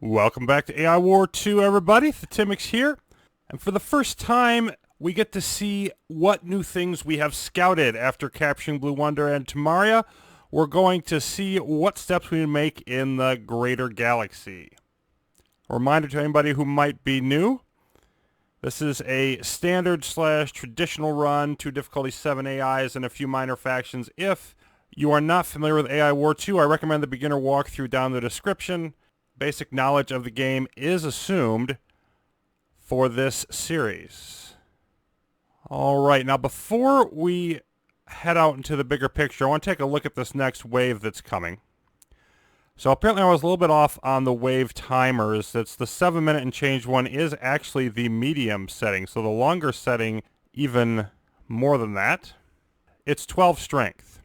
Welcome back to AI War 2, everybody. Thetimix here. And for the first time, we get to see what new things we have scouted after capturing Blue Wonder and Tamaria. We're going to see what steps we make in the greater galaxy. A reminder to anybody who might be new, this is a standard / traditional run, 2 difficulty 7 AIs and a few minor factions. If you are not familiar with AI War 2, I recommend the beginner walkthrough down in the description. Basic knowledge of the game is assumed for this series. All right, now before we head out into the bigger picture, I want to take a look at this next wave that's coming. So apparently I was a little bit off on the wave timers. It's the 7-minute and change one is actually the medium setting, so the longer setting even more than that. It's 12 strength.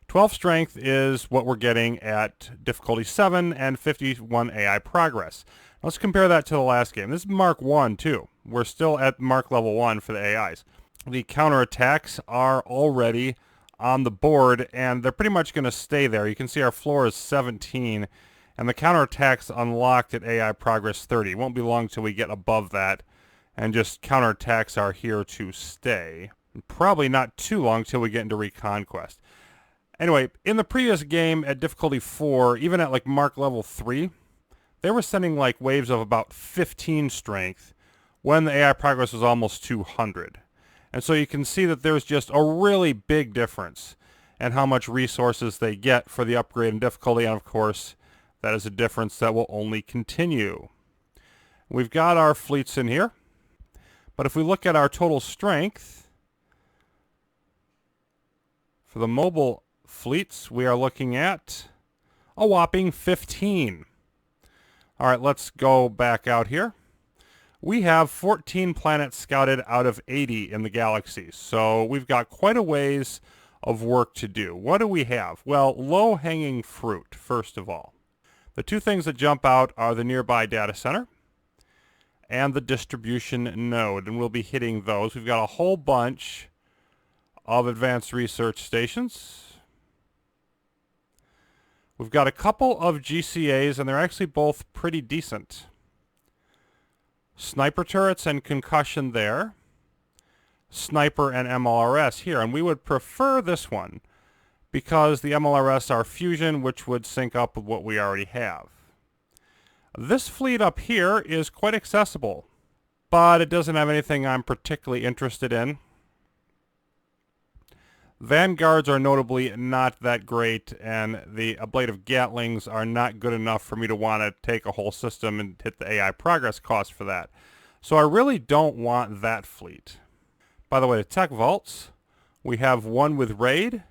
12 strength is what we're getting at difficulty 7 and 51 AI progress. Let's compare that to the last game. This is Mark 1 too. We're still at Mark level 1 for the AIs. The counterattacks are already on the board and they're pretty much going to stay there. You can see our floor is 17 and the counterattacks unlocked at AI progress 30. It won't be long till we get above that and just counterattacks are here to stay. Probably not too long till we get into Reconquest. Anyway, in the previous game at difficulty 4, even at like Mark level 3, they were sending like waves of about 15 strength when the AI progress was almost 200. And so you can see that there's just a really big difference in how much resources they get for the upgrade in difficulty. And of course, that is a difference that will only continue. We've got our fleets in here. But if we look at our total strength, for the mobile fleets, we are looking at a whopping 15. All right, let's go back out here. We have 14 planets scouted out of 80 in the galaxy, so we've got quite a ways of work to do. What do we have? Well, low-hanging fruit, first of all. The two things that jump out are the nearby data center and the distribution node, and we'll be hitting those. We've got a whole bunch of advanced research stations. We've got a couple of GCAs, and they're actually both pretty decent. Sniper turrets and concussion there. Sniper and MLRS here, and we would prefer this one because the MLRS are fusion, which would sync up with what we already have. This fleet up here is quite accessible, but it doesn't have anything I'm particularly interested in. Vanguards are notably not that great, and the ablative Gatlings are not good enough for me to want to take a whole system and hit the AI progress cost for that. So I really don't want that fleet. By the way, the tech vaults, we have one with raid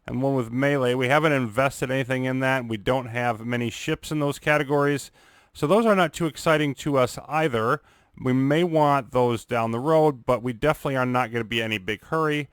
and one with melee. We haven't invested anything in that. We don't have many ships in those categories. So those are not too exciting to us either. We may want those down the road, but we definitely are not going to be in any big hurry.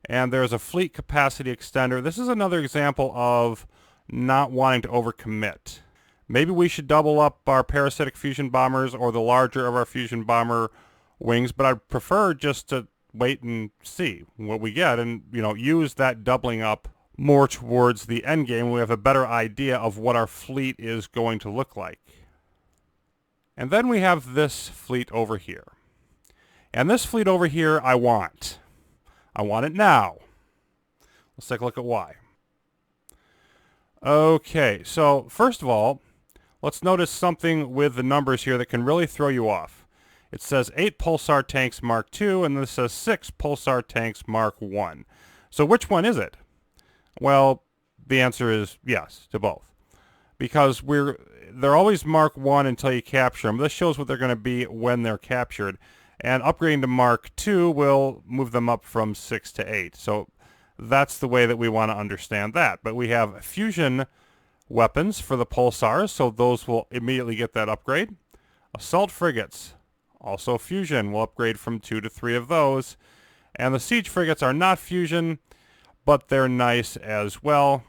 And there's a fleet capacity extender. This is another example of not wanting to overcommit. Maybe we should double up our parasitic fusion bombers or the larger of our fusion bomber wings, but I'd prefer just to wait and see what we get and, use that doubling up more towards the end game when we have a better idea of what our fleet is going to look like. And then we have this fleet over here. And this fleet over here I want. I want it now. Let's take a look at why. Okay, so first of all, let's notice something with the numbers here that can really throw you off. It says 8 Pulsar tanks Mark II, and this says 6 Pulsar tanks Mark I. So which one is it? Well, the answer is yes to both. Because they're always Mark I until you capture them. This shows what they're going to be when they're captured. And upgrading to Mark II will move them up from 6 to 8. So that's the way that we want to understand that. But we have fusion weapons for the pulsars, so those will immediately get that upgrade. Assault frigates, also fusion, will upgrade from 2 to 3 of those. And the siege frigates are not fusion, but they're nice as well.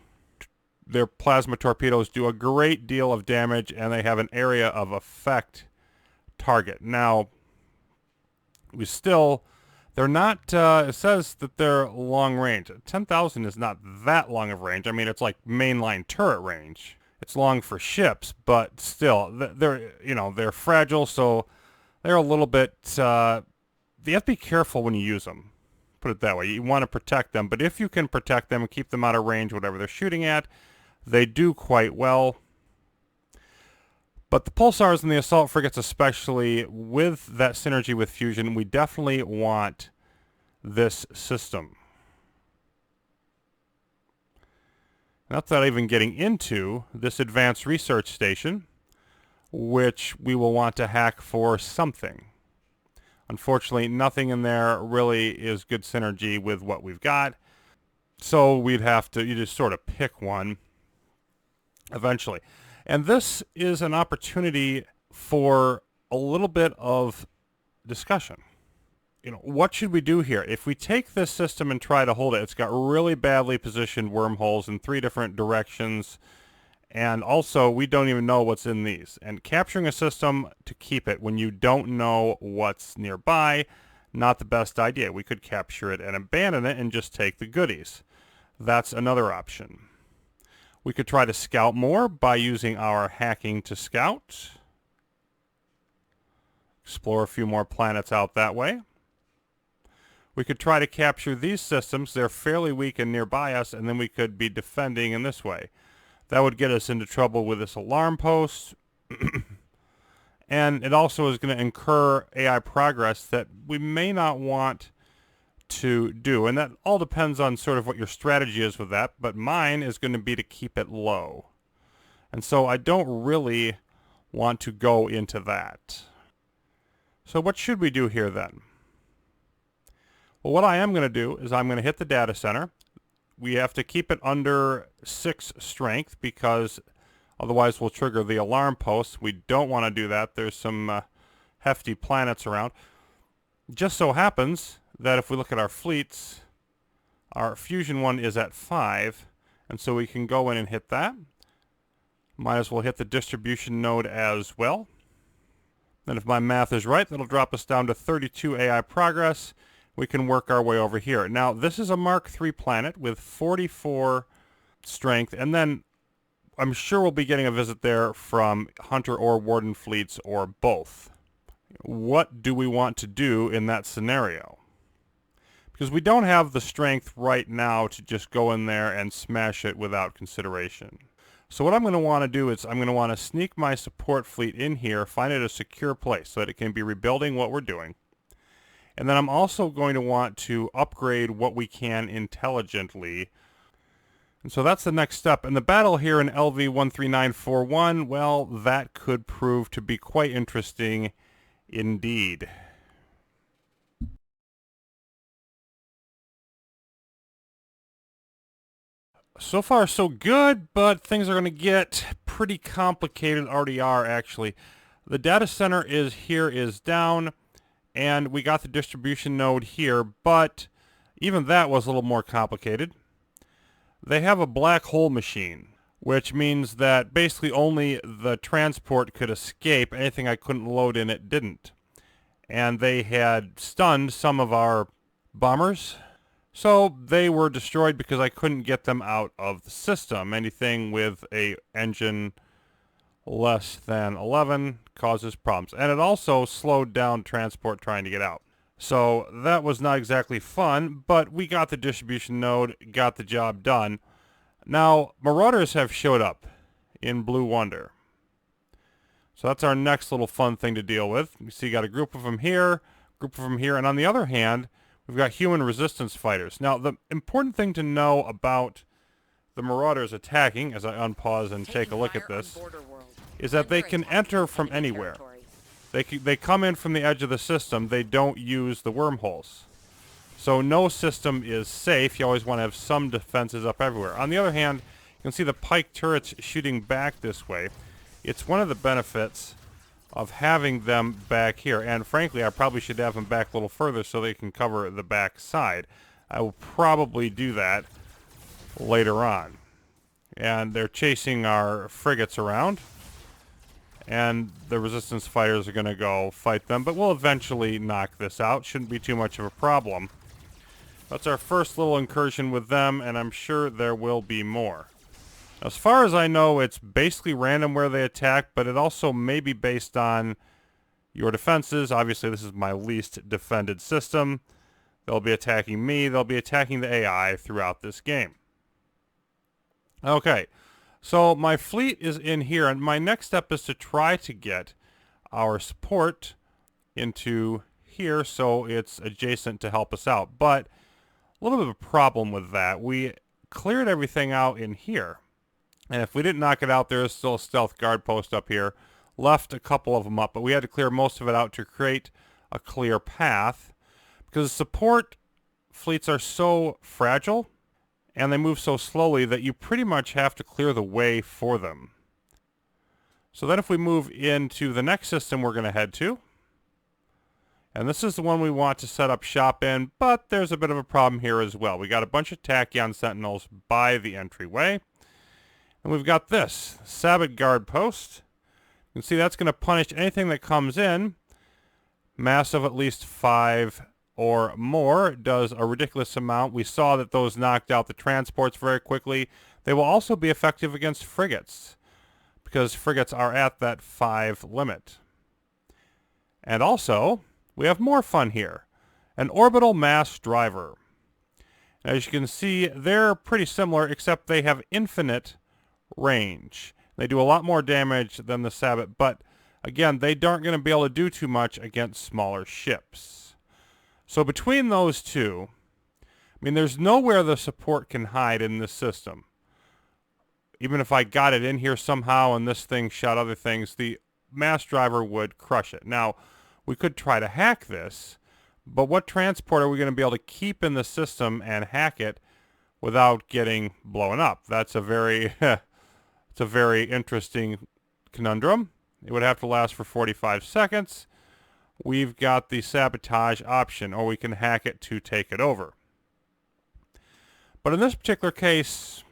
Their plasma torpedoes do a great deal of damage, and they have an area of effect target. Now, they're not, it says that they're long range. 10,000 is not that long of range. I mean, it's like mainline turret range. It's long for ships, but still, they're fragile, so they're a little bit. You have to be careful when you use them. Put it that way. You want to protect them, but if you can protect them and keep them out of range, whatever they're shooting at, they do quite well. But the pulsars and the assault frigates, especially with that synergy with fusion, we definitely want this system. Not that even getting into this advanced research station, which we will want to hack for something. Unfortunately, nothing in there really is good synergy with what we've got. So we'd have to, you just sort of pick one eventually. And this is an opportunity for a little bit of discussion. What should we do here? If we take this system and try to hold it, it's got really badly positioned wormholes in 3 different directions. And also, we don't even know what's in these. And capturing a system to keep it when you don't know what's nearby, not the best idea. We could capture it and abandon it and just take the goodies. That's another option. We could try to scout more by using our hacking to scout. Explore a few more planets out that way. We could try to capture these systems. They're fairly weak and nearby us, and then we could be defending in this way. That would get us into trouble with this alarm post. And it also is going to incur AI progress that we may not want to do. And that all depends on sort of what your strategy is with that. But mine is going to be to keep it low. And so I don't really want to go into that. So what should we do here then? Well, what I am going to do is I'm going to hit the data center. We have to keep it under 6 strength because otherwise we'll trigger the alarm post. We don't want to do that. There's some hefty planets around. Just so happens that if we look at our fleets, our fusion one is at 5, and so we can go in and hit that. Might as well hit the distribution node as well. Then if my math is right, that'll drop us down to 32 AI progress. We can work our way over here. Now, this is a Mark III planet with 44 strength, and then I'm sure we'll be getting a visit there from Hunter or Warden fleets or both. What do we want to do in that scenario? Because we don't have the strength right now to just go in there and smash it without consideration. So what I'm going to want to do is I'm going to want to sneak my support fleet in here, find it a secure place so that it can be rebuilding what we're doing. And then I'm also going to want to upgrade what we can intelligently. And so that's the next step. And the battle here in LV-13941, well, that could prove to be quite interesting indeed. So far, so good, but things are going to get pretty complicated, already are, actually. The data center is down. And we got the distribution node here, but even that was a little more complicated. They have a black hole machine, which means that basically only the transport could escape. Anything I couldn't load in it didn't. And they had stunned some of our bombers, so they were destroyed because I couldn't get them out of the system. Anything with a engine less than 11 causes problems. And it also slowed down transport trying to get out. So that was not exactly fun, but we got the distribution node, got the job done. Now, Marauders have showed up in Blue Wonder. So that's our next little fun thing to deal with. You see, you got a group of them here, and on the other hand, we've got human resistance fighters. Now, the important thing to know about the Marauders attacking, as I unpause and take a look at this, is that they can enter from anywhere. They come in from the edge of the system. They don't use the wormholes. So no system is safe. You always want to have some defenses up everywhere. On the other hand, you can see the pike turrets shooting back this way. It's one of the benefits of having them back here. And frankly, I probably should have them back a little further so they can cover the back side. I will probably do that later on. And they're chasing our frigates around. And the resistance fighters are going to go fight them, but we'll eventually knock this out. Shouldn't be too much of a problem. That's our first little incursion with them, and I'm sure there will be more. As far as I know, it's basically random where they attack, but it also may be based on your defenses. Obviously, this is my least defended system. They'll be attacking me. They'll be attacking the AI throughout this game. Okay, so my fleet is in here, and my next step is to try to get our support into here so it's adjacent to help us out. But a little bit of a problem with that. We cleared everything out in here. And if we didn't knock it out, there is still a stealth guard post up here. Left a couple of them up, but we had to clear most of it out to create a clear path. Because support fleets are so fragile, and they move so slowly that you pretty much have to clear the way for them. So then if we move into the next system we're going to head to, and this is the one we want to set up shop in, but there's a bit of a problem here as well. We got a bunch of Tachyon sentinels by the entryway. And we've got this, Sabbat guard post. You can see that's going to punish anything that comes in. Mass of at least 5 or more. It does a ridiculous amount. We saw that those knocked out the transports very quickly. They will also be effective against frigates, because frigates are at that 5 limit. And also, we have more fun here. An orbital mass driver. As you can see, they're pretty similar, except they have infinite range. They do a lot more damage than the Sabbat, but again, they aren't going to be able to do too much against smaller ships. So between those two, I mean, there's nowhere the support can hide in this system. Even if I got it in here somehow and this thing shot other things, the mass driver would crush it. Now, we could try to hack this, but what transport are we going to be able to keep in the system and hack it without getting blown up? That's a very it's a very interesting conundrum. It would have to last for 45 seconds. We've got the sabotage option, or we can hack it to take it over. But in this particular case,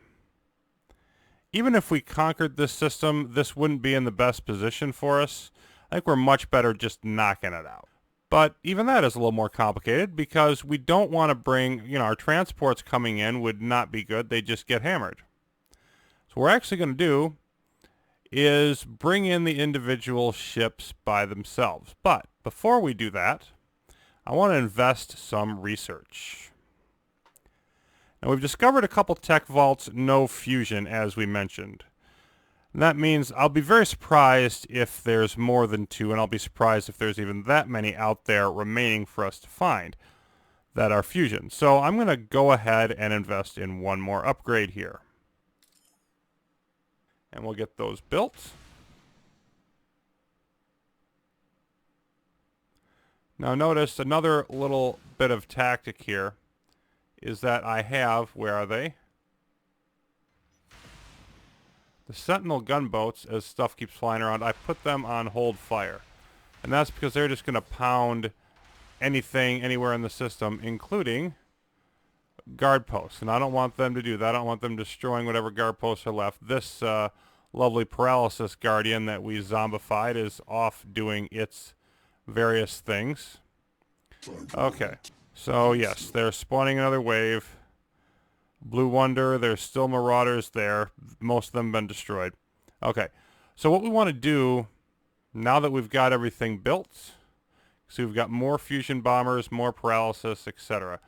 even if we conquered this system, this wouldn't be in the best position for us. I think we're much better just knocking it out. But even that is a little more complicated, because we don't want to bring, our transports coming in would not be good. They just get hammered. So what we're actually going to do is bring in the individual ships by themselves. But before we do that, I want to invest some research. Now, we've discovered a couple tech vaults, no fusion, as we mentioned. And that means I'll be very surprised if there's more than 2, and I'll be surprised if there's even that many out there remaining for us to find that are fusion. So I'm going to go ahead and invest in one more upgrade here. And we'll get those built. Now notice another little bit of tactic here is that I have, where are they? The Sentinel gunboats, as stuff keeps flying around, I put them on hold fire. And that's because they're just going to pound anything anywhere in the system, including guard posts. And I don't want them to do that. I don't want them destroying whatever guard posts are left. This lovely paralysis guardian that we zombified is off doing its various things. Okay. So yes, they're spawning another wave. Blue Wonder, there's still Marauders there. Most of them have been destroyed. Okay. So what we want to do, now that we've got everything built, so we've got more fusion bombers, more paralysis, etc.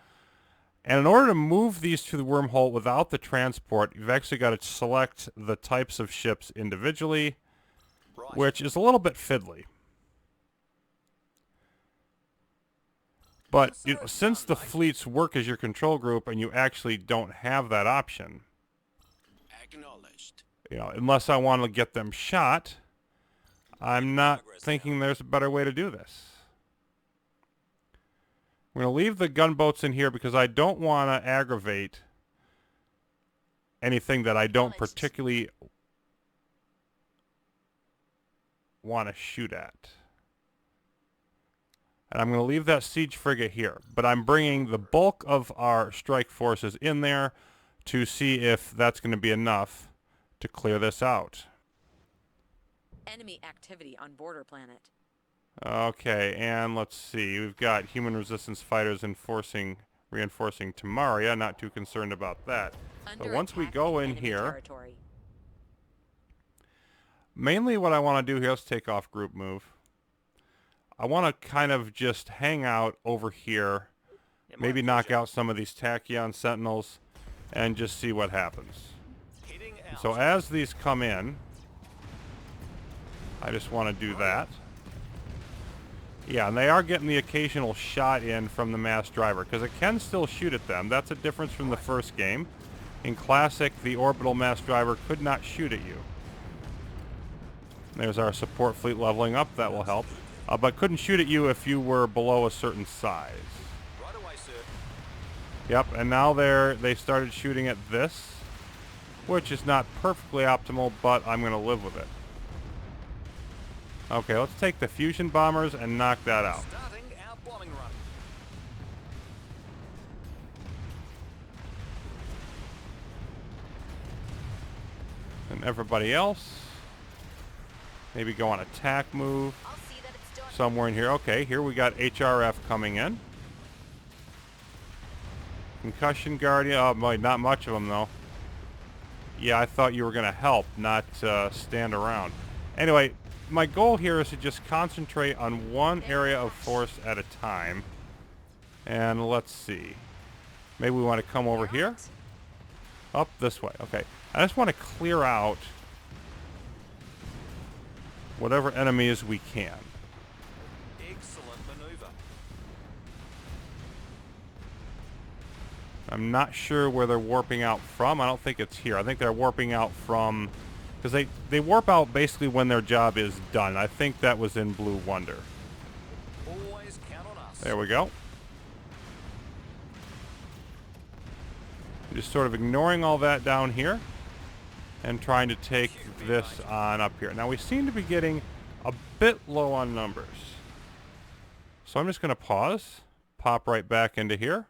And in order to move these to the wormhole without the transport, you've actually got to select the types of ships individually, which is a little bit fiddly. But since the fleets work as your control group and you actually don't have that option, unless I want to get them shot, I'm not thinking there's a better way to do this. We're going to leave the gunboats in here because I don't want to aggravate anything that I don't particularly want to shoot at. And I'm going to leave that siege frigate here. But I'm bringing the bulk of our strike forces in there to see if that's going to be enough to clear this out. Enemy activity on border planet. Okay, and let's see. We've got human resistance fighters reinforcing Tamaria. Not too concerned about that. But once we go in here, Mainly what I want to do here, let's take off group move. I want to kind of just hang out over here, maybe knock out some of these Tachyon Sentinels, and just see what happens. So as these come in, I just want to do that. Yeah, and they are getting the occasional shot in from the mass driver, because it can still shoot at them. That's a difference from the first game. In Classic, the orbital mass driver could not shoot at you. There's our support fleet leveling up. That will help. But couldn't shoot at you if you were below a certain size. Right away, sir. Yep, and now they started shooting at this, which is not perfectly optimal, but I'm going to live with it. Okay, let's take the fusion bombers and knock that out. Starting our bombing run. And everybody else, maybe go on attack move I'll see that it's done. somewhere in here. Okay, here we got HRF coming in. Concussion Guardian. Oh, boy, not much of them, though. Yeah, I thought you were going to help, not stand around. Anyway, my goal here is to just concentrate on one area of force at a time. And let's see. Maybe we want to come over here. Up this way. Okay. I just want to clear out whatever enemies we can. Excellent maneuver. I'm not sure where they're warping out from. I don't think it's here. I think they're warping out from... Because they warp out basically when their job is done. I think that was in Blue Wonder. Always count on us. There we go. Just sort of ignoring all that down here and trying to take this on up here. Now we seem to be getting a bit low on numbers. So I'm just going to pause, pop right back into here,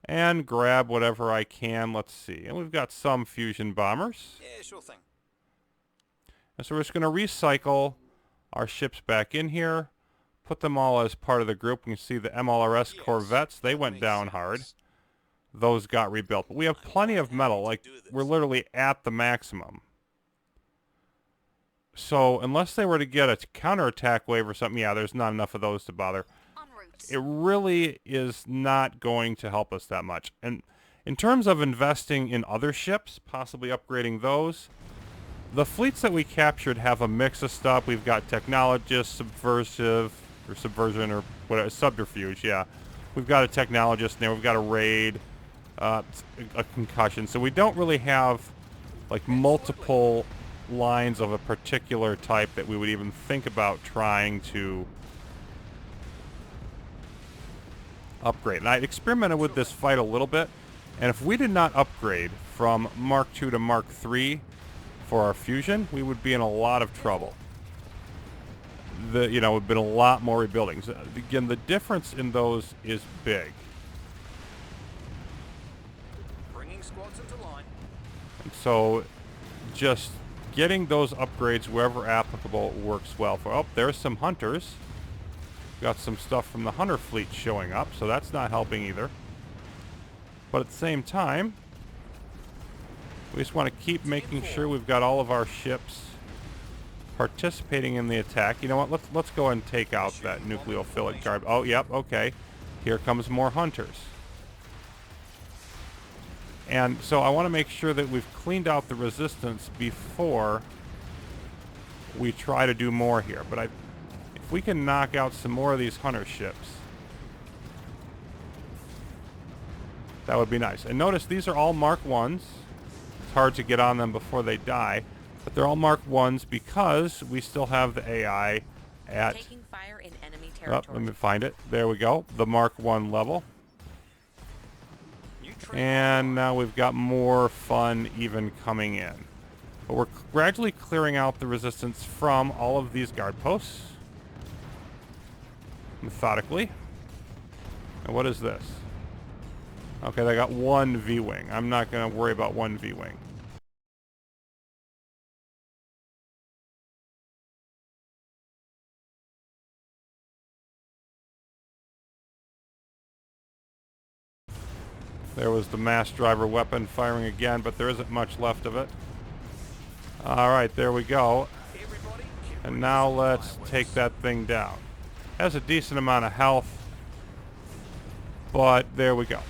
and grab whatever I can. Let's see. And we've got some fusion bombers. Yeah, sure thing. And so we're just going to recycle our ships back in here, put them all as part of the group. You can see the MLRS Corvettes, they went down hard. Those got rebuilt. But we have plenty of metal. Like, we're literally at the maximum. So unless they were to get a counterattack wave or something, yeah, there's not enough of those to bother. En route. It really is not going to help us that much. And in terms of investing in other ships, possibly upgrading those, the fleets that we captured have a mix of stuff. We've got technologist, subversive, or subversion, or whatever, subterfuge, yeah. We've got a technologist in there. We've got a raid, a concussion. So we don't really have like multiple lines of a particular type that we would even think about trying to upgrade. And I experimented with this fight a little bit, and if we did not upgrade from Mark II to Mark III for our fusion, we would be in a lot of trouble. Would been a lot more rebuilding. So, again, the difference in those is big. Bringing squads into line. And so just getting those upgrades wherever applicable works well. There's some hunters. Got some stuff from the hunter fleet showing up, so that's not helping either. But at the same time, we just want to keep making sure we've got all of our ships participating in the attack. You know what? Let's go and take out that nucleophilic guard. Oh, yep, okay. Here comes more hunters. And so I want to make sure that we've cleaned out the resistance before we try to do more here. But if we can knock out some more of these hunter ships, that would be nice. And notice these are all Mark 1s. It's hard to get on them before they die. But they're all Mark 1s because we still have the AI at... Taking fire in enemy Oh, territory. let me find it. There we go. The Mark 1 level. And now we've got more fun even coming in. But we're gradually clearing out the resistance from all of these guard posts. Methodically. And what is this? Okay, they got one V-Wing. I'm not going to worry about one V-Wing. There was the mass driver weapon firing again, but there isn't much left of it. All right, there we go. And now let's take that thing down. Has a decent amount of health, but there we go.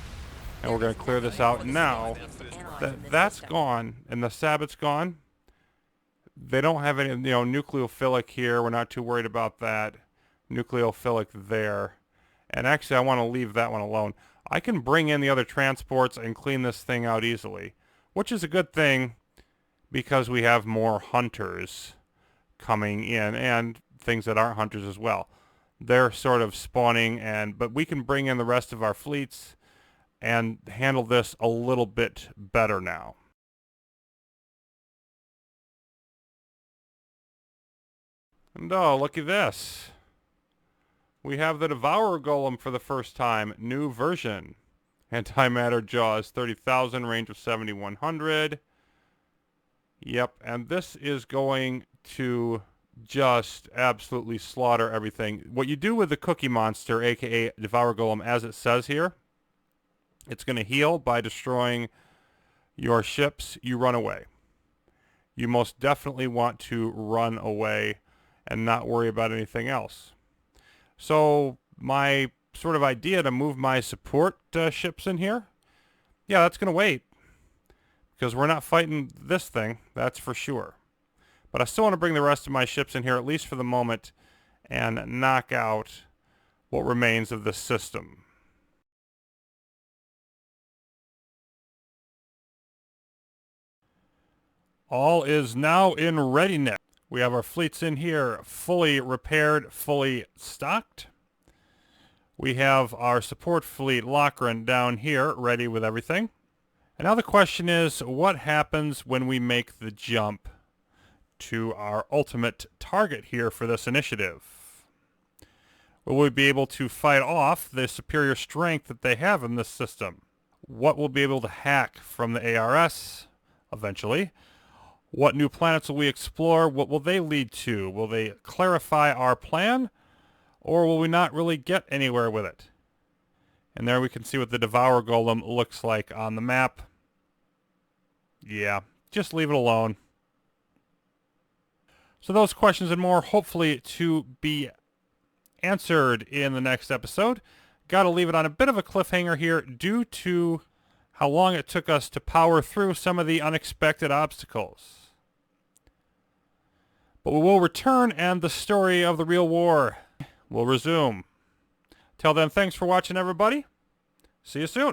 And we're going to clear this out. Now that that's gone and the Sabbat's gone, they don't have any, nucleophilic here. We're not too worried about that. Nucleophilic there. And actually, I want to leave that one alone. I can bring in the other transports and clean this thing out easily, which is a good thing because we have more hunters coming in and things that aren't hunters as well. They're sort of spawning, but we can bring in the rest of our fleets and handle this a little bit better now. And oh, look at this. We have the Devourer Golem for the first time. New version. Antimatter jaws 30,000, range of 7,100. Yep, and this is going to just absolutely slaughter everything. What you do with the Cookie Monster, aka Devourer Golem, as it says here, it's going to heal by destroying your ships. You run away. You most definitely want to run away and not worry about anything else. So my sort of idea to move my support ships in here, yeah, that's going to wait. Because we're not fighting this thing, that's for sure. But I still want to bring the rest of my ships in here, at least for the moment, and knock out what remains of this system. All is now in readiness. We have our fleets in here fully repaired, fully stocked. We have our support fleet, Lochran, down here, ready with everything. And now the question is, what happens when we make the jump to our ultimate target here for this initiative? Will we be able to fight off the superior strength that they have in this system? What will be able to hack from the ARS eventually? What new planets will we explore? What will they lead to? Will they clarify our plan? Or will we not really get anywhere with it? And there we can see what the Devourer Golem looks like on the map. Yeah, just leave it alone. So those questions and more, hopefully to be answered in the next episode. Got to leave it on a bit of a cliffhanger here due to how long it took us to power through some of the unexpected obstacles. But we will return and the story of the real war will resume. Till then, thanks for watching, everybody. See you soon.